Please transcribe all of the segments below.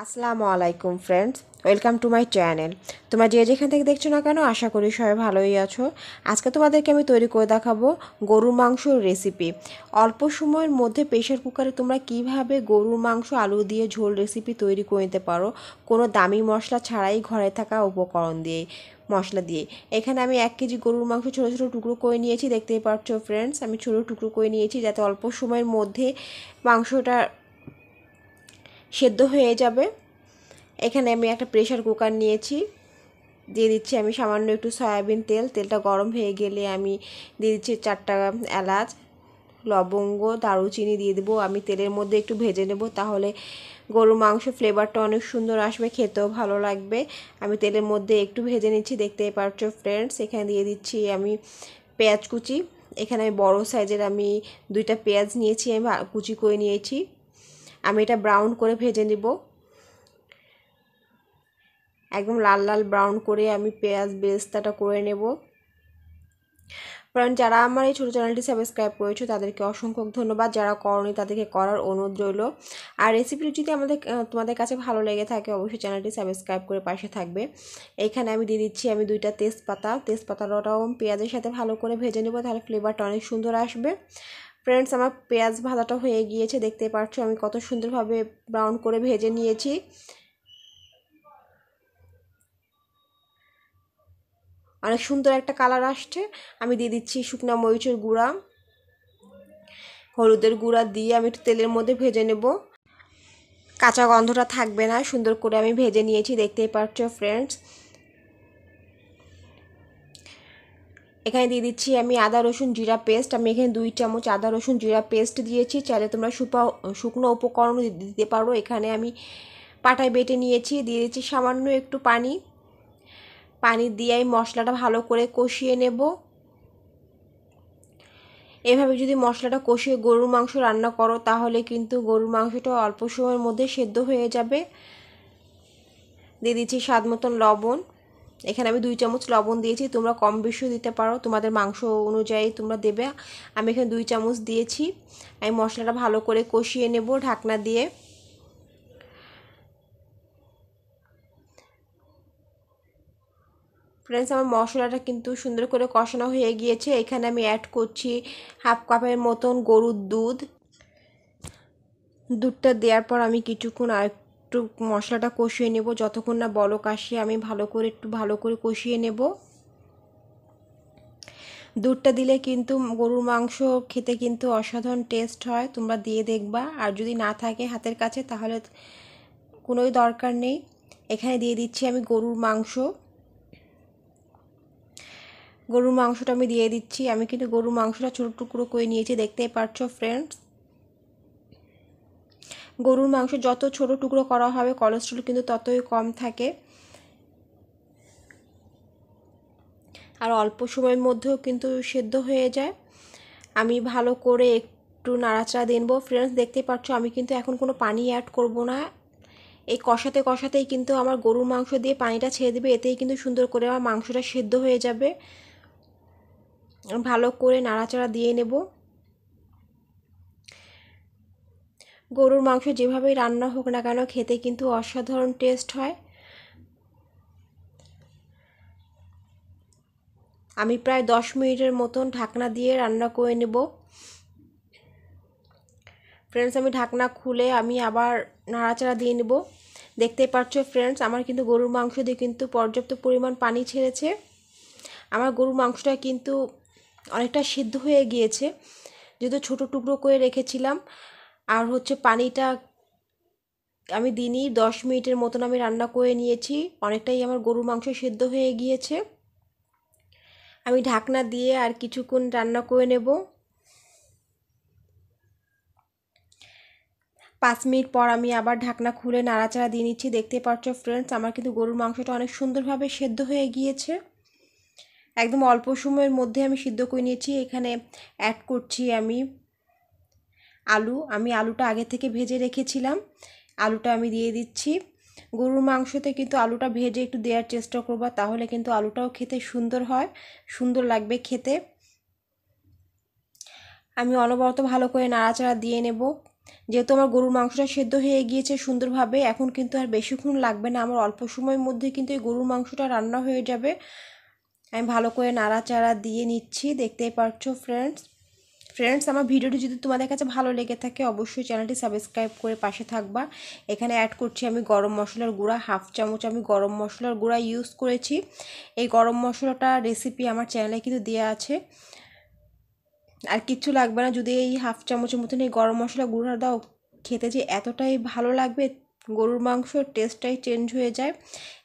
আসসালামু আলাইকুম friends, welcome to my channel. তোমরা যে যেখান থেকে দেখছো না কেন, আশা করি সবাই ভালোই আছো। আজকে তোমাদেরকে আমি তৈরি করে দেখাবো গরুর মাংসর রেসিপি। অল্প সময়ের মধ্যে প্রেশার কুকারে তোমরা কিভাবে গরুর মাংস আলু দিয়ে ঝোল রেসিপি তৈরি করে নিতে পারো, কোনো দামি মশলা ছাড়াই ঘরে থাকা উপকরণ দিয়ে, মশলা দিয়ে। এখানে আমি 1 কেজি গরুর মাংস ছোটো ছোটো টুকরো করে নিয়েছি, দেখতেই পাচ্ছ ফ্রেন্ডস। আমি ছোটো টুকরো করে নিয়েছি যাতে অল্প সময়ের মধ্যে মাংসটা সেদ্ধ হয়ে যাবে। এখানে আমি একটা প্রেশার কুকার নিয়েছি, দিয়ে দিচ্ছি আমি সামান্য একটু সয়াবিন তেল। তেলটা গরম হয়ে গেলে আমি দিয়ে দিচ্ছি 4টা এলাচ, লবঙ্গ, দারুচিনি দিয়ে দেবো। আমি তেলের মধ্যে একটু ভেজে নেব, তাহলে গরুর মাংস ফ্লেভারটা অনেক সুন্দর আসবে, খেতেও ভালো লাগবে। আমি তেলের মধ্যে একটু ভেজে নিচ্ছি, দেখতেই পাচ্ছ ফ্রেন্ডস। এখানে দিয়ে দিচ্ছি আমি পেঁয়াজ কুচি। এখানে আমি বড় সাইজের আমি 2টা পেঁয়াজ নিয়েছি, আমি কুচি করে নিয়েছি। আমি এটা ব্রাউন করে ভেজে নেব, একদম লাল লাল ব্রাউন করে আমি পেঁয়াজ বেরেস্তাটা করে নেব। কারণ যারা আমার এই ছোটো চ্যানেলটি সাবস্ক্রাইব করেছো তাদেরকে অসংখ্য ধন্যবাদ, যারা করনি তাদেরকে করার অনুরোধ রইল। আর রেসিপিটি যদি তোমাদের কাছে ভালো লেগে থাকে, অবশ্যই চ্যানেলটি সাবস্ক্রাইব করে পাশে থাকবে। এইখানে আমি দিয়ে দিচ্ছি আমি 2টা তেজপাতা। তেজপাতাটাও পেঁয়াজের সাথে ভালো করে ভেজে নেব, তাহলে ফ্লেভারটা অনেক সুন্দর আসবে। ফ্রেন্ডস, আমার পেঁয়াজ ভাজাটা হয়ে গিয়েছে, দেখতেই পাচ্ছ আমি কত সুন্দরভাবে ব্রাউন করে ভেজে নিয়েছি। অনেক সুন্দর একটা কালার আসছে। আমি দিয়ে দিচ্ছি শুকনো মরিচের গুঁড়া, হলুদের গুঁড়া দিয়ে আমি একটু তেলের মধ্যে ভেজে নেব, কাঁচা গন্ধটা থাকবে না। সুন্দর করে আমি ভেজে নিয়েছি, দেখতেই পাচ্ছ ফ্রেন্ডস। এখানে দিয়ে দিচ্ছি আমি আদা রসুন জিরা পেস্ট। আমি এখানে 2 চামচ আদা রসুন জিরা পেস্ট দিয়েছি, চাইলে তোমরা শুকনো উপকরণ দিতে পারো। এখানে আমি পাটায় বেটে নিয়েছি, দিয়ে দিচ্ছি সামান্য একটু পানি। পানি দিয়ে আমি মশলাটা ভালো করে কষিয়ে নেব। এভাবে যদি মশলাটা কষিয়ে গরুর মাংস রান্না করো, তাহলে কিন্তু গরুর মাংসটা অল্প সময়ের মধ্যে সেদ্ধ হয়ে যাবে। দিয়ে দিচ্ছি স্বাদ মতন লবণ। এখানে আমি 2 চামচ লবণ দিয়েছি, তোমরা কম বেশিও দিতে পারো, তোমাদের মাংস অনুযায়ী তোমরা দেবে। আমি এখানে 2 চামচ দিয়েছি। আমি মশলাটা ভালো করে কষিয়ে নেব ঢাকনা দিয়ে। ফ্রেন্ডস, আমার মশলাটা কিন্তু সুন্দর করে কষানো হয়ে গিয়েছে। এখানে আমি অ্যাড করছি 1/2 কাপের মতন গরুর দুধ। দুধটা দেওয়ার পর আমি কিছুক্ষণ আর একটু মশলাটা কষিয়ে নেব, যতক্ষণ না বলক আসে আমি একটু ভালো করে কষিয়ে নেব। দুধটা দিলে কিন্তু গরুর মাংস খেতে কিন্তু অসাধারণ টেস্ট হয়, তোমরা দিয়ে দেখবা। আর যদি না থাকে হাতের কাছে, তাহলে কোনোই দরকার নেই। এখানে দিয়ে দিচ্ছি আমি গরুর মাংসটা আমি দিয়ে দিচ্ছি। আমি কিন্তু গরুর মাংসটা ছোটো টুকরো করে নিয়েছি, দেখতেই পাচ্ছ ফ্রেন্ডস। গরুর মাংস যত ছোট টুকরো করা হবে, কোলেস্ট্রল কিন্তু ততই কম থাকে, আর অল্প সময়ের মধ্যেও কিন্তু সেদ্ধ হয়ে যায়। আমি ভালো করে একটু নাড়াচাড়া দেবো। ফ্রেন্ডস, দেখতে পাচ্ছ আমি কিন্তু এখন কোনো পানি অ্যাড করব না। এই কষাতে কষাতেই কিন্তু আমার গরুর মাংস দিয়ে পানিটা ছেড়ে দেবে, এতেই কিন্তু সুন্দর করে আমার মাংসটা সেদ্ধ হয়ে যাবে। ভালো করে নাড়াচাড়া দিয়ে নেব। গরুর মাংস যেভাবেই রান্না হোক না কেন, খেতে কিন্তু অসাধারণ টেস্ট হয়। আমি প্রায় 10 মিনিটের মতন ঢাকনা দিয়ে রান্না করে নেব। ফ্রেন্ডস, আমি ঢাকনা খুলে আমি আবার নাড়াচাড়া দিয়ে নেব। দেখতেই পাচ্ছ ফ্রেন্ডস, আমার কিন্তু গরুর মাংস দিয়ে কিন্তু পর্যাপ্ত পরিমাণ পানি ছেড়েছে। আমার গরুর মাংসটা কিন্তু অনেকটা সিদ্ধ হয়ে গিয়েছে, যেহেতু ছোটো টুকরো করে রেখেছিলাম। আর হচ্ছে পানিটা আমি দিনই 10 মিনিটের মতন আমি রান্না করে নিয়েছি, অনেকটাই আমার গরুর মাংস সিদ্ধ হয়ে গিয়েছে। আমি ঢাকনা দিয়ে আর কিছুক্ষণ রান্না করে নেব। 5 মিনিট পর আমি আবার ঢাকনা খুলে নাড়াচাড়া দিয়ে নিচ্ছি। দেখতে পাচ্ছ ফ্রেন্ডস, আমার কিন্তু গরুর মাংসটা অনেক সুন্দরভাবে সেদ্ধ হয়ে গিয়েছে, একদম অল্প সময়ের মধ্যে আমি সিদ্ধ করে নিয়েছি। এখানে অ্যাড করছি আমি আমি আলুটা আগে থেকে ভেজে রেখেছিলাম, আলুটা আমি দিয়ে দিচ্ছি। গরুর মাংসতে কিন্তু আলুটা ভেজে একটু দেওয়ার চেষ্টা করবা, তাহলে কিন্তু আলুটাও খেতে সুন্দর হয়, সুন্দর লাগবে খেতে। আমি অনবরত ভালো করে নাড়াচাড়া দিয়ে নেব। যেহেতু আমার গরুর মাংসটা সেদ্ধ হয়ে গিয়েছে সুন্দরভাবে, এখন কিন্তু আর বেশিক্ষণ লাগবে না, আমার অল্প সময়ের মধ্যে কিন্তু এই গরুর মাংসটা রান্না হয়ে যাবে। আমি ভালো করে নাড়াচাড়া দিয়ে নিচ্ছি, দেখতেই পাচ্ছো ফ্রেন্ডস আমার ভিডিওটি যদি তোমাদের কাছে ভালো লেগে থাকে অবশ্যই চ্যানেলটি সাবস্ক্রাইব করে পাশে থাকবা। এখানে অ্যাড করছি আমি গরম মশলার গুঁড়া, 1/2 চামচ আমি গরম মশলার গুঁড়া ইউজ করেছি। এই গরম মশলাটা রেসিপি আমার চ্যানেলে কিন্তু দেওয়া আছে, আর কিচ্ছু লাগবে না। যদি এই 1/2 চামচের মতন এই গরম মশলা গুঁড়া দাও, খেতে যে এতটাই ভালো লাগবে, গরুর মাংসর টেস্টটাই চেঞ্জ হয়ে যায়।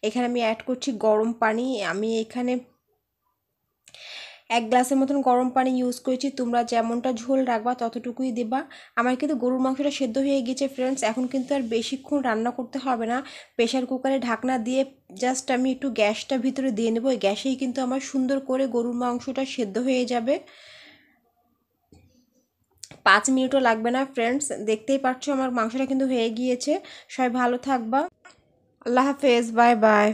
এখানে আমি অ্যাড করছি গরম পানি, আমি এখানে 1 গ্লাসের মতন গরম পানি ইউজ করেছি, তোমরা যেমনটা ঝোল রাখবা ততটুকুই দেবা। আমার কিন্তু গরুর মাংসটা সেদ্ধ হয়ে গেছে ফ্রেন্ডস, এখন কিন্তু আর বেশিক্ষণ রান্না করতে হবে না। প্রেশার কুকারে ঢাকনা দিয়ে জাস্ট আমি একটু গ্যাসটা ভিতরে দিয়ে নেবো, ওই গ্যাসেই কিন্তু আমার সুন্দর করে গরুর মাংসটা সেদ্ধ হয়ে যাবে। 5 মিনিটও লাগবে না ফ্রেন্ডস, দেখতেই পাচ্ছ আমার মাংসটা কিন্তু হয়ে গিয়েছে। সবাই ভালো থাকবা, আল্লাহ হাফেজ, বাই বাই।